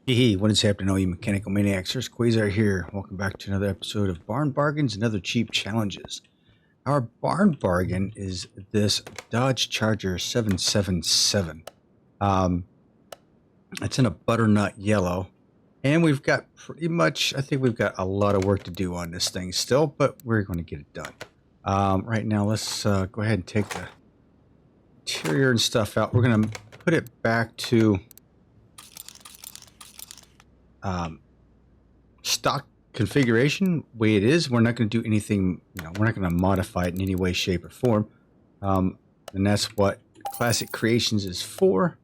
Hey, what is happening, all you mechanical maniacs? Here's Quayzar here. Welcome back to another episode of Barn Bargains and Other Cheap Challenges. Our barn bargain is this Dodge Charger 777. It's in a butternut yellow, and we've got pretty much, I think we've got a lot of work to do on this thing still, but we're going to get it done. Right now, let's go ahead and take the interior and stuff out. We're going to put it back to stock configuration way it is. We're not going to do anything, we're not going to modify it in any way, shape, or form. And that's what Classic Creations is for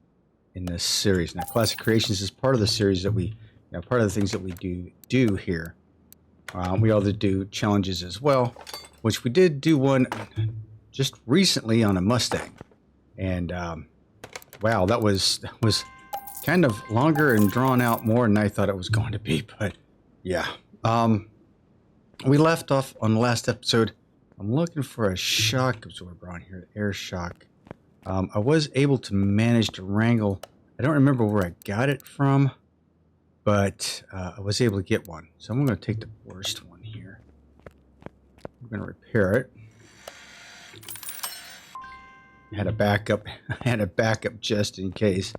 in this series. Now, Classic Creations is part of the series that we, part of the things that we do here. We also do challenges as well, which we did do one just recently on a Mustang. And wow, that was kind of longer and drawn out more than I thought it was going to be, but yeah. We left off on the last episode. I'm looking for a shock absorber on here, air shock. I was able to manage to wrangle. I don't remember where I got it from, but I was able to get one. So I'm going to take the worst one here. I'm going to repair it. I had a backup just in case.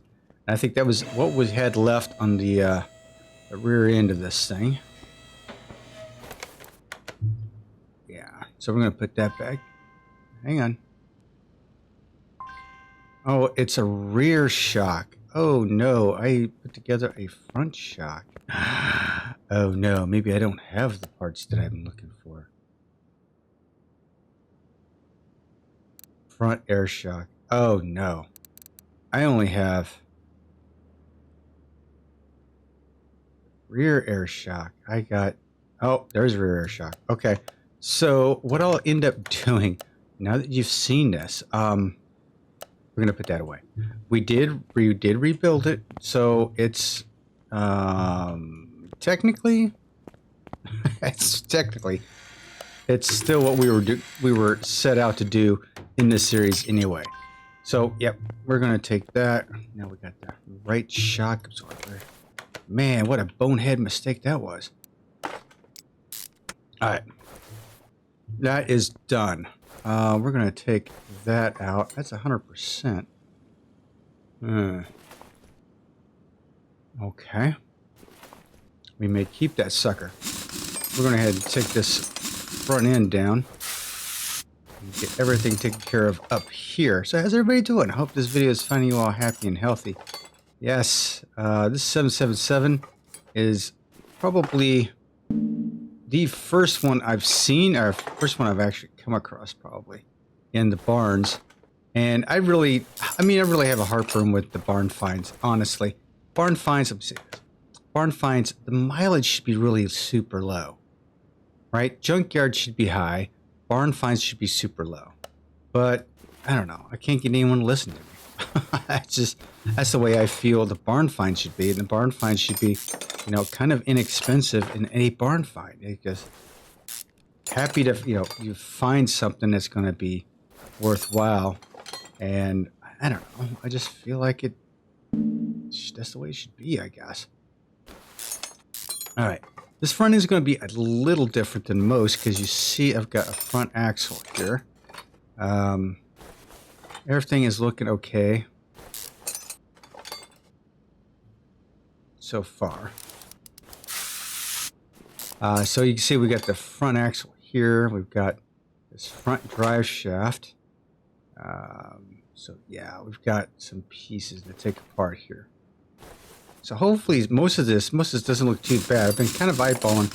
I think that was what we had left on the rear end of this thing. Yeah, so we're going to put that back. Hang on. Oh, it's a rear shock. Oh, no. I put together a front shock. Oh, no. Maybe I don't have the parts that I'm looking for. Front air shock. Oh, no. I only have rear air shock. I got, oh, there's rear air shock. Okay, so what I'll end up doing now that you've seen this, we're gonna put that away. We did rebuild it, so it's technically, it's still what we were set out to do in this series anyway. So yep, we're gonna take that. Now we got the right shock absorber. Man, what a bonehead mistake that was. Alright. That is done. We're going to take that out. That's 100%. Okay. We may keep that sucker. We're going to head and take this front end down. And get everything taken care of up here. So how's everybody doing? I hope this video is finding you all happy and healthy. Yes, this 777 is probably the first one I've seen, or first one I've actually come across probably in the barns. And I really have a heartburn with the barn finds, honestly. Barn finds, the mileage should be really super low, right? Junkyard should be high. Barn finds should be super low. But I don't know. I can't get anyone to listen to me. That's the way I feel the barn find should be. And the barn find should be, kind of inexpensive in a barn find. Because happy to, you find something that's going to be worthwhile. And I don't know. I just feel like that's the way it should be, I guess. All right. This front end is going to be a little different than most because you see I've got a front axle here. Everything is looking okay so far. So you can see we got the front axle here. We've got this front drive shaft. So yeah, we've got some pieces to take apart here. So hopefully most of this doesn't look too bad. I've been kind of eyeballing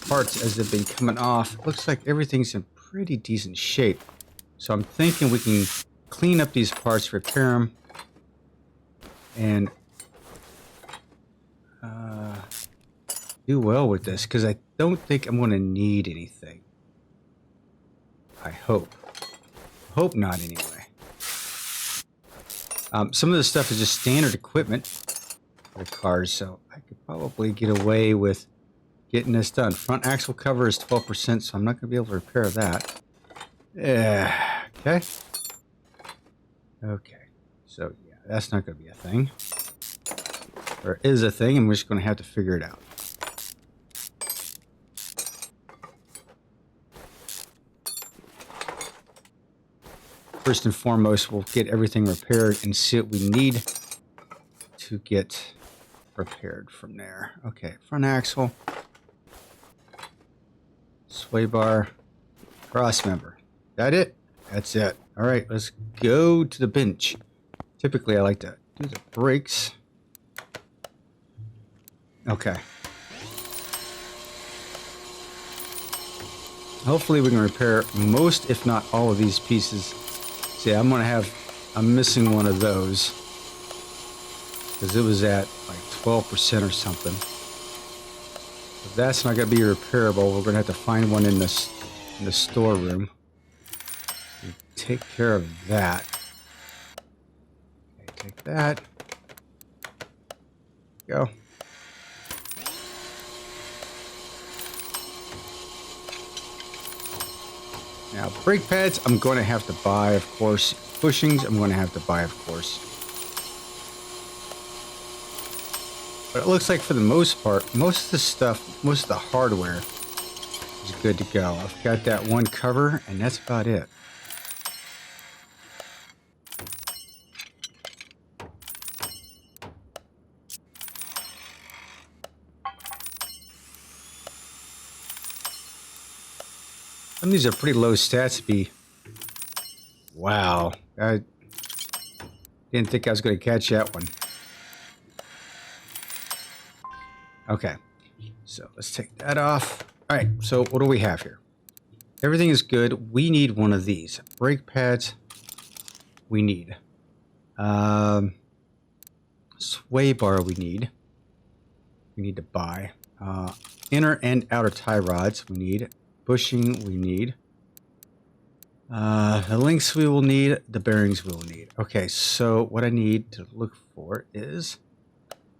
parts as they've been coming off. It looks like everything's in pretty decent shape. So I'm thinking we can clean up these parts, repair them, and do well with this, because I don't think I'm going to need anything. I hope. Hope not, anyway. Some of the stuff is just standard equipment for the cars, so I could probably get away with getting this done. Front axle cover is 12%, so I'm not going to be able to repair that. Okay. Okay, so yeah, that's not going to be a thing. There is a thing, and we're just going to have to figure it out. First and foremost, we'll get everything repaired and see what we need to get repaired from there. Okay, front axle, sway bar, cross member. That it? That's it. All right, let's go to the bench. Typically, I like to do the brakes. Okay. Hopefully, we can repair most, if not all, of these pieces. See, I'm missing one of those because it was at like 12% or something. If that's not going to be repairable, we're going to have to find one in the storeroom and take care of that. Okay, take that. Go. Now, brake pads, I'm going to have to buy, of course. Bushings, I'm going to have to buy, of course. But it looks like for the most part, most of the stuff, most of the hardware is good to go. I've got that one cover, and that's about it. Some of these are pretty low stats to be. Wow. I didn't think I was going to catch that one. Okay. So let's take that off. All right. So what do we have here? Everything is good. We need one of these. Brake pads. We need. Sway bar we need. We need to buy. Inner and outer tie rods we need. Bushing we need. The links we will need. The bearings we will need. Okay, so what I need to look for is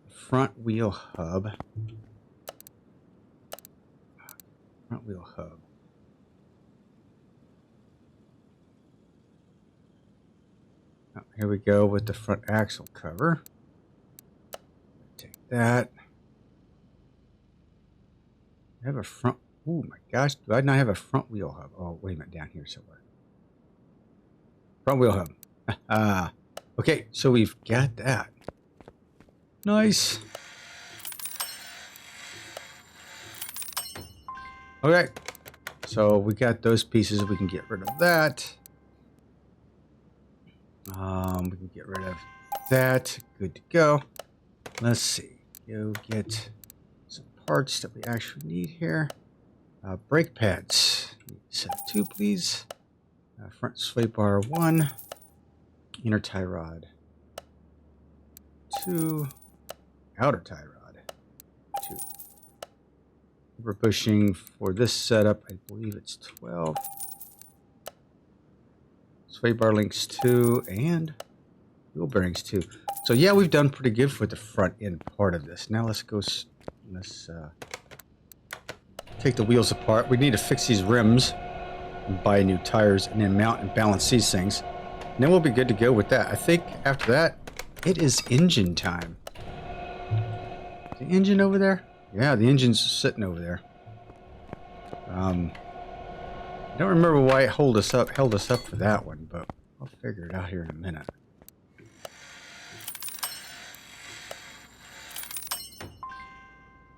front wheel hub. Front wheel hub. Oh, here we go with the front axle cover. Take that. I have a front. Oh my gosh, do I not have a front wheel hub? Oh, wait a minute, down here somewhere. Front wheel hub. Okay, so we've got that. Nice. Okay, so we got those pieces. We can get rid of that. We can get rid of that. Good to go. Let's see. Go get some parts that we actually need here. Brake pads. Set 2, please. Front sway bar 1. Inner tie rod 2. Outer tie rod 2. We're pushing for this setup. I believe it's 12. Sway bar links 2 and wheel bearings 2. So yeah, we've done pretty good for the front end part of this. Now let's go. Let's take the wheels apart. We need to fix these rims and buy new tires and then mount and balance these things. And then we'll be good to go with that. I think after that, it is engine time. The engine over there? Yeah, the engine's sitting over there. I don't remember why it held us up for that one, but I'll figure it out here in a minute.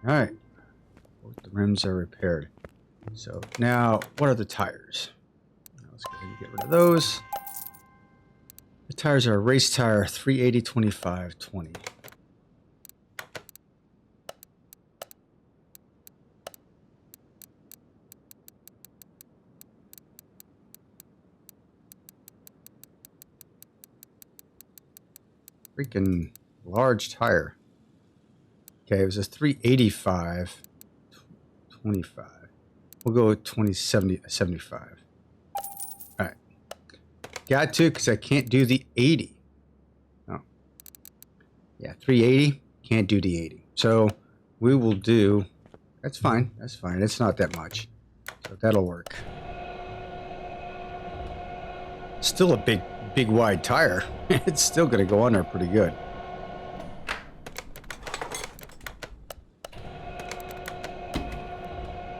All right. Both the rims are repaired. So now, what are the tires? Let's go ahead and get rid of those. The tires are a race tire, 380, 25, 20. Freaking large tire. Okay, it was a 385, 25. We'll go with 75. All right. Got to, because I can't do the 80. Oh. Yeah, 380. Can't do the 80. So we will do, that's fine. That's fine. It's not that much. So that'll work. Still a big wide tire. It's still going to go on there pretty good.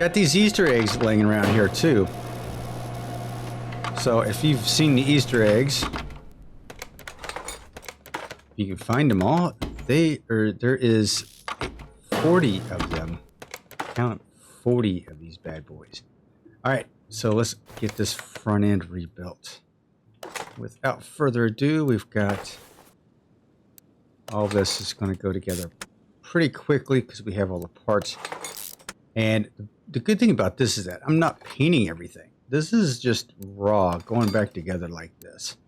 Got these Easter eggs laying around here too. So if you've seen the Easter eggs, you can find them all. There is 40 of them. Count 40 of these bad boys. All right, so let's get this front end rebuilt. Without further ado, we've got all this is going to go together pretty quickly because we have all the parts. And the good thing about this is that I'm not painting everything. This is just raw, going back together like this.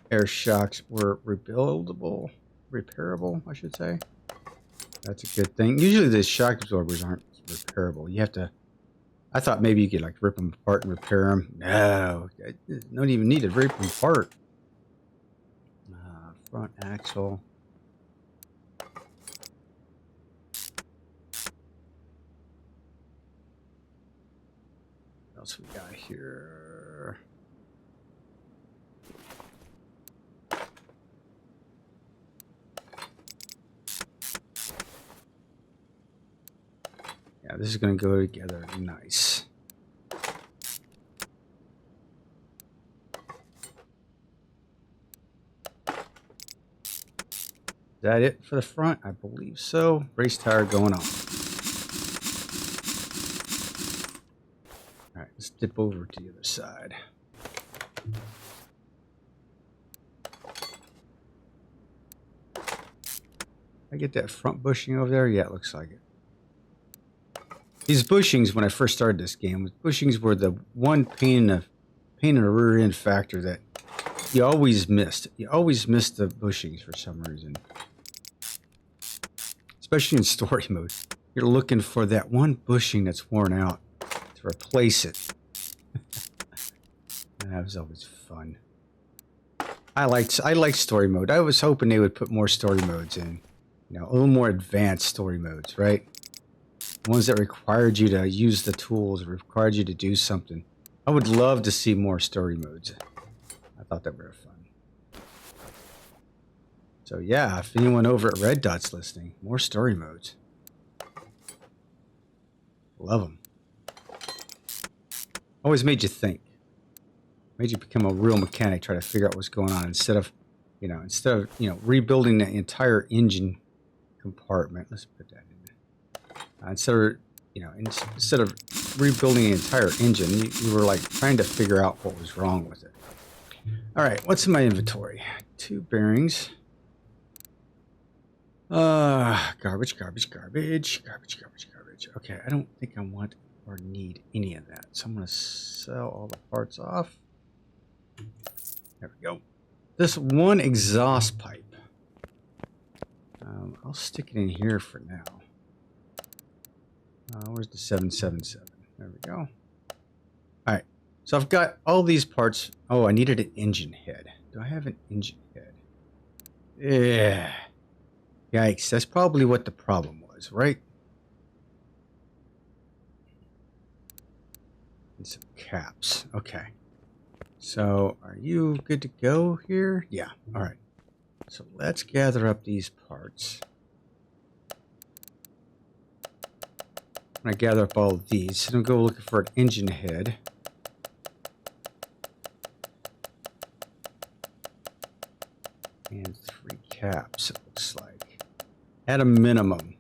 Air shocks were repairable, I should say. That's a good thing. Usually the shock absorbers aren't repairable. You have to, I thought maybe you could like rip them apart and repair them. No, don't even need to rip them apart. Front axle. What else we got here? Yeah, this is going to go together nice. Is that it for the front? I believe so. Race tire going on. All right, let's dip over to the other side. I get that front bushing over there? Yeah, it looks like it. These bushings, when I first started this game, bushings were the one pain in the rear end factor that you always missed. You always missed the bushings for some reason. Especially in story mode. You're looking for that one bushing that's worn out to replace it. And that was always fun. I liked story mode. I was hoping they would put more story modes in. You know, a little more advanced story modes, right? Ones that required you to use the tools, required you to do something. I would love to see more story modes. I thought that were fun. So yeah, if anyone over at Red Dot's listening, more story modes. Love them. Always made you think. Made you become a real mechanic, try to figure out what's going on instead of rebuilding the entire engine compartment. Let's put that in there. Instead of rebuilding the entire engine, you were like trying to figure out what was wrong with it. All right, what's in my inventory? 2 bearings. Garbage. Okay, I don't think I want or need any of that. So I'm going to sell all the parts off. There we go. This one exhaust pipe. I'll stick it in here for now. Where's the 777? There we go. All right. So I've got all these parts. Oh, I needed an engine head. Do I have an engine head? Yeah. Yikes. That's probably what the problem was, right? And some caps. Okay. So are you good to go here? Yeah. All right. So let's gather up these parts. I'm going to gather up all of these. And I'll go looking for an engine head. And 3 caps, it looks like. At a minimum.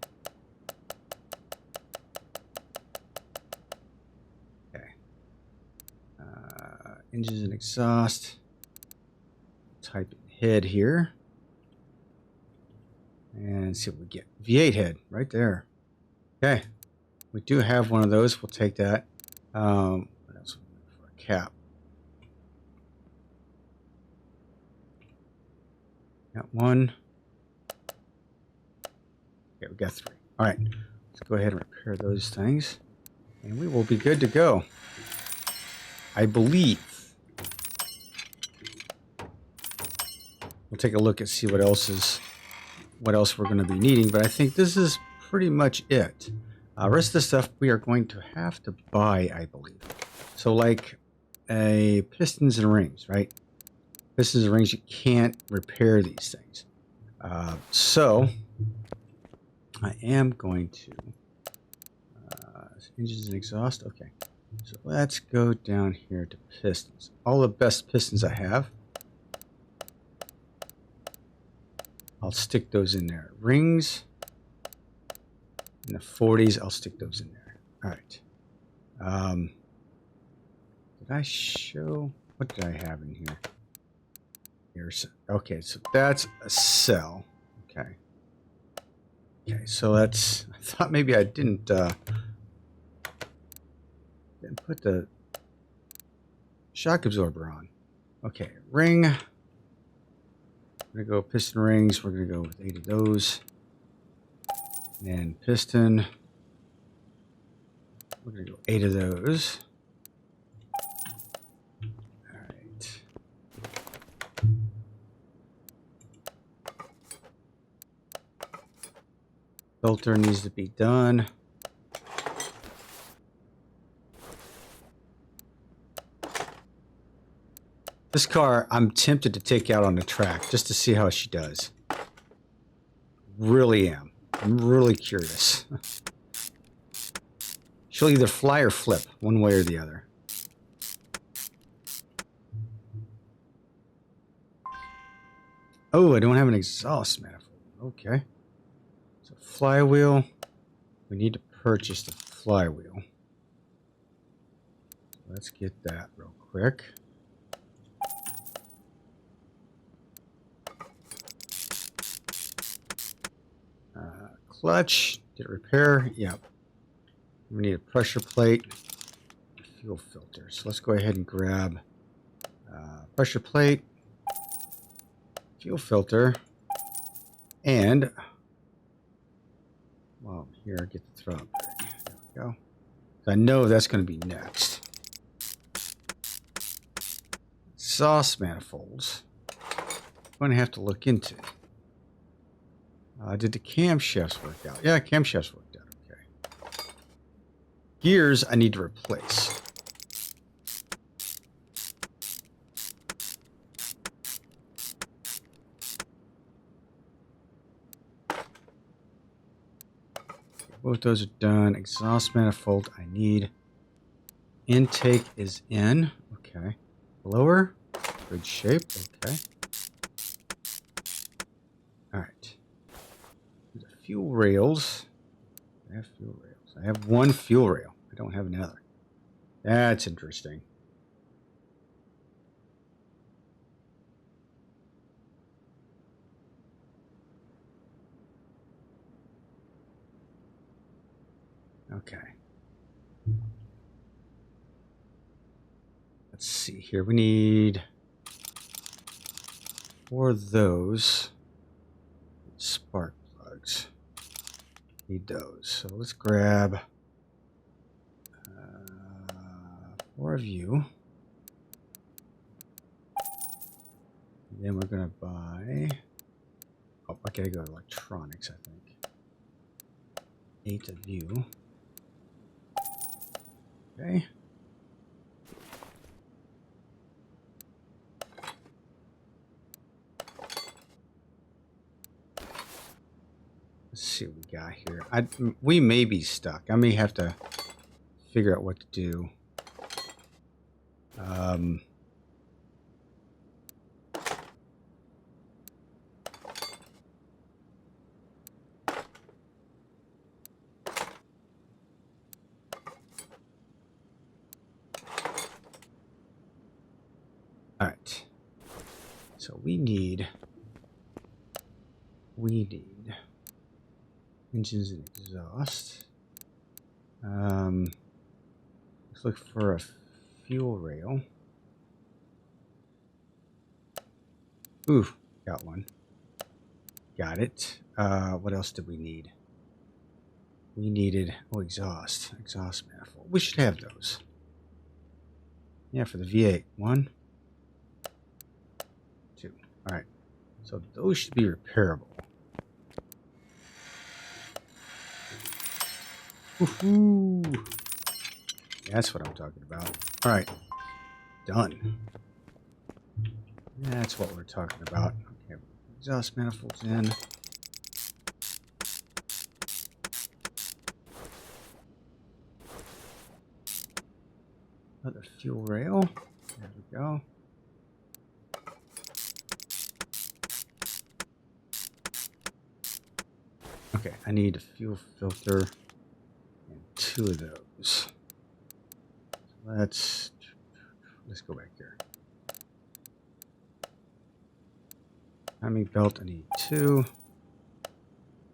Okay. Engines and exhaust. Type in head here. And see what we get. V8 head, right there. Okay. We do have one of those. We'll take that. What else? For a cap. Got 1. Okay, we got 3. All right. Let's go ahead and repair those things. And we will be good to go. I believe. We'll take a look and see what else we're going to be needing. But I think this is pretty much it. Rest of the stuff we are going to have to buy, I believe. So like pistons and rings, right? Pistons and rings, you can't repair these things. So I am going to engines and exhaust. Okay, so let's go down here to pistons. All the best pistons I have, I'll stick those in there. Rings in the 40s, I'll stick those in there. All right. Did I show? What did I have in here? Here's, okay, so that's a cell. Okay. Okay, so that's, I thought maybe I didn't put the shock absorber on. Okay, ring. We're gonna go piston rings. We're gonna go with 8 of those. And piston. We're gonna go 8 of those. All right. Filter needs to be done. This car, I'm tempted to take out on the track just to see how she does. Really am. I'm really curious. She'll either fly or flip, one way or the other. Oh, I don't have an exhaust manifold. Okay. So flywheel. We need to purchase the flywheel. Let's get that real quick. Clutch, did it repair? Yep. We need a pressure plate, fuel filter. So let's go ahead and grab pressure plate, fuel filter, and well, here, get the throttle bearing. There we go. So I know that's going to be next. Exhaust manifolds. I'm going to have to look into. Did the camshafts work out? Yeah, camshafts worked out. Okay. Gears, I need to replace. Both those are done. Exhaust manifold, I need. Intake is in. Okay. Blower, good shape. Okay. All right. Fuel rails. I have fuel rails. I have one fuel rail. I don't have another. That's interesting. Okay. Let's see here. We need 4 of those Sparkplugs. Need those. So let's grab 4 of you. And then we're going to buy... Oh, I gotta go to electronics, I think. 8 of you. Okay. Let's see what we got here. We may be stuck. I may have to figure out what to do. All right. So we need engines and exhaust. Let's look for a fuel rail. Ooh, got one. Got it. What else did we need? We needed, exhaust manifold. We should have those. Yeah, for the V8. 1, 2. All right. So those should be repairable. Woohoo! That's what I'm talking about. All right. Done. That's what we're talking about. Okay, exhaust manifolds in. Another fuel rail. There we go. Okay, I need a fuel filter and 2 of those. Let's go back here. Timing belt, I need 2.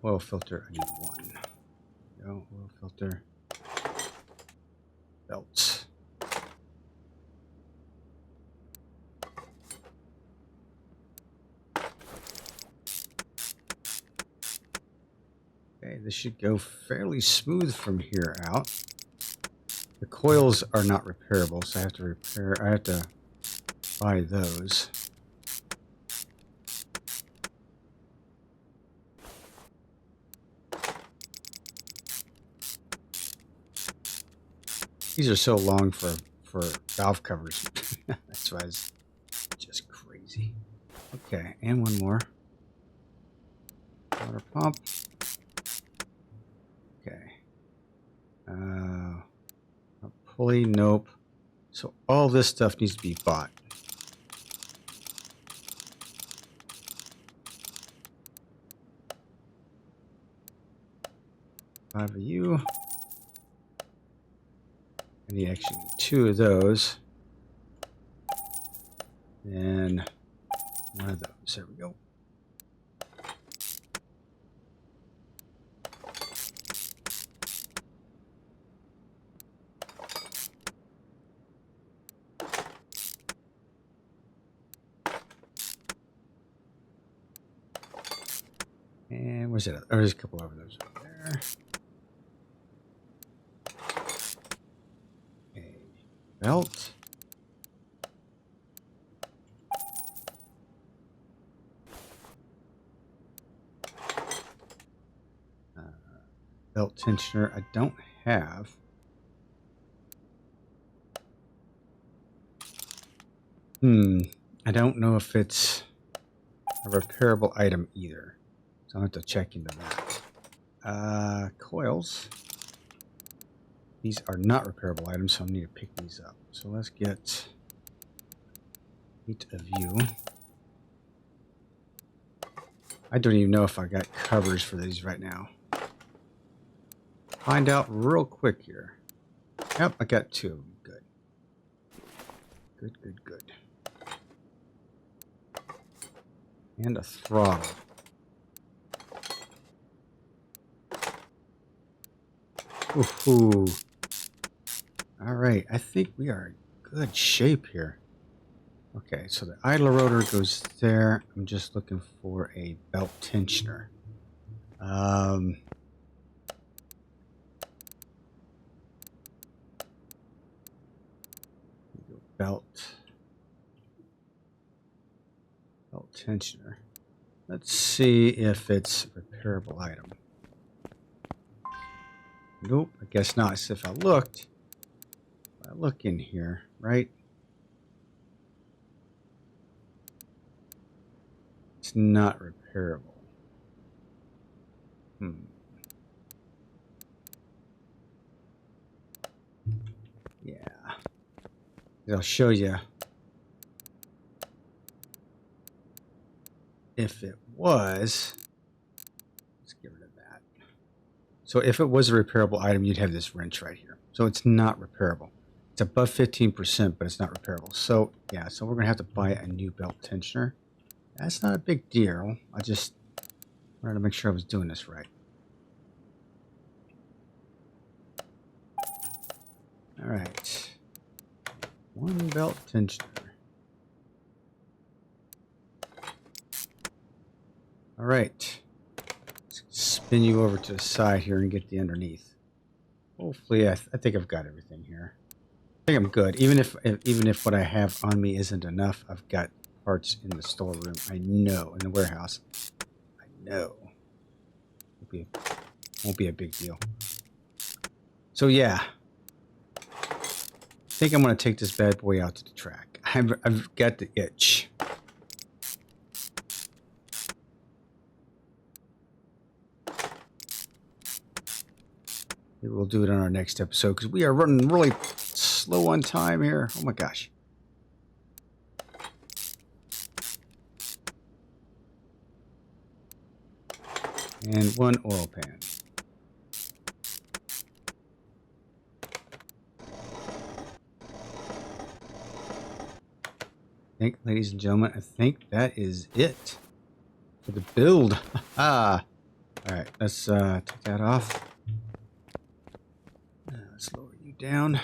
Oil filter, I need 1. There we go, oil filter. Belts. Okay, this should go fairly smooth from here out. The coils are not repairable, so I have to buy those. These are so long for valve covers. That's why it's just crazy. Okay, and one more. Water pump. Okay. A pulley, nope. So all this stuff needs to be bought. Five of you. I need actually 2 of those. And 1 of those. There we go. And where's that? Oh, there's a couple of those right there. Belt. Belt tensioner I don't have. I don't know if it's a repairable item either. So I'll have to check into that. Coils. These are not repairable items, so I need to pick these up. So let's get 8 of you. I don't even know if I got covers for these right now. Find out real quick here. Yep, I got 2 of them. Good. Good, good, good. And a throttle. Woohoo. All right, I think we are in good shape here. Okay, so the idler rotor goes there. I'm just looking for a belt tensioner. Belt tensioner. Let's see if it's a repairable item. Nope, I guess not. So if I look in here, right? It's not repairable. Yeah. I'll show you if it was. Let's get rid of that. So if it was a repairable item, you'd have this wrench right here. So it's not repairable. It's above 15%, but it's not repairable. So yeah, so we're gonna have to buy a new belt tensioner. That's not a big deal. I just wanted to make sure I was doing this right. All right. 1 belt tensioner. All right. Let's spin you over to the side here and get the underneath. Hopefully, I think I've got everything here. I think I'm good. Even if what I have on me isn't enough, I've got parts in the storeroom. I know, in the warehouse. I know. Won't be a big deal. So yeah. I think I'm going to take this bad boy out to the track. I've got the itch. Maybe we'll do it on our next episode because we are running really slow on time here. Oh my gosh. And one oil pan. Ladies and gentlemen, I think that is it for the build. All right, let's take that off. Let's lower you down.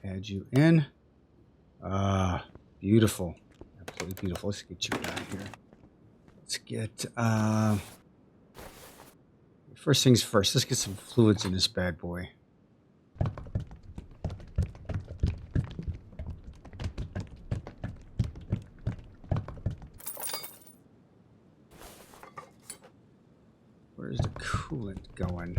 Add you in. Beautiful. Absolutely beautiful. Let's get you out of here. Let's get, first things first, let's get some fluids in this bad boy. Where's the coolant going?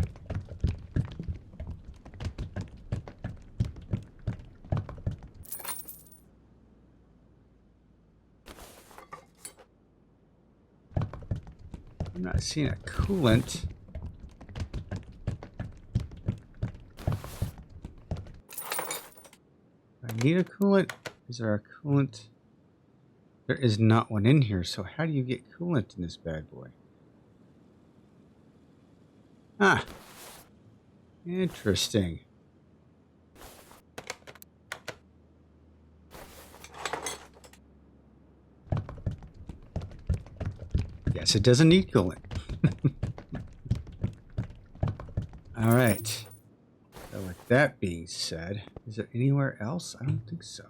I'm not seeing a coolant. I need a coolant. Is there a coolant? There is not one in here. So how do you get coolant in this bad boy? Ah, interesting. Yes, it doesn't need coolant. All right. So with that being said, is there anywhere else? I don't think so.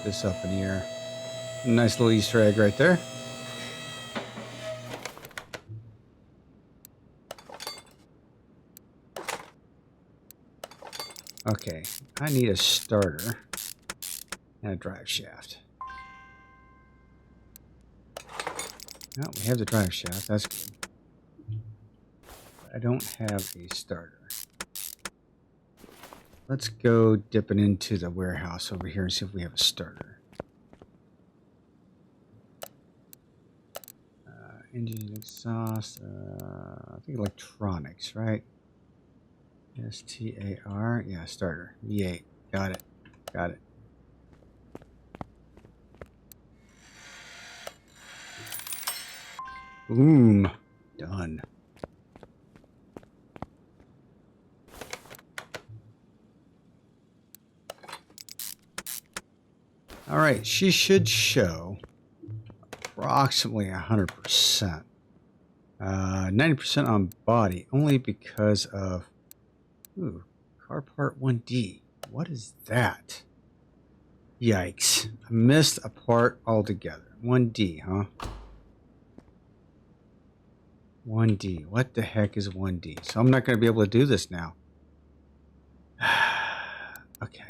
This up in here. Nice little Easter egg right there. Okay, I need a starter and a drive shaft. Oh, we have the drive shaft. That's good. I don't have a starter. Let's go dipping into the warehouse over here and see if we have a starter. Engine exhaust. I think electronics, right? STAR. Yeah, starter. V8. Got it. Got it. Boom. Done. All right, she should show approximately 100%. 90% on body, only because of car part 1D. What is that? Yikes. I missed a part altogether. 1D, huh? 1D. What the heck is 1D? So I'm not going to be able to do this now. Okay.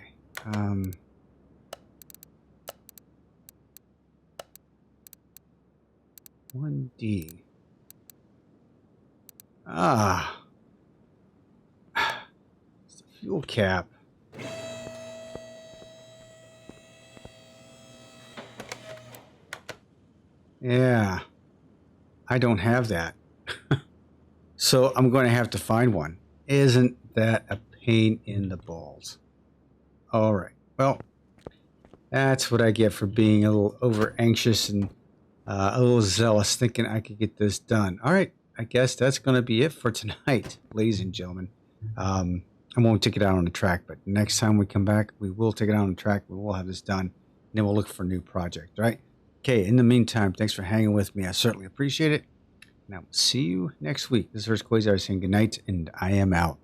1D. It's the fuel cap. Yeah. I don't have that. So I'm going to have to find one. Isn't that a pain in the balls? All right. Well, that's what I get for being a little over anxious and a little zealous, thinking I could get this done. All right. I guess that's going to be it for tonight, ladies and gentlemen. I won't take it out on the track, but next time we come back, we will take it out on the track. We will have this done, and then we'll look for a new project, right? Okay, in the meantime, thanks for hanging with me. I certainly appreciate it. And I will see you next week. This is Quayzar saying good night, and I am out.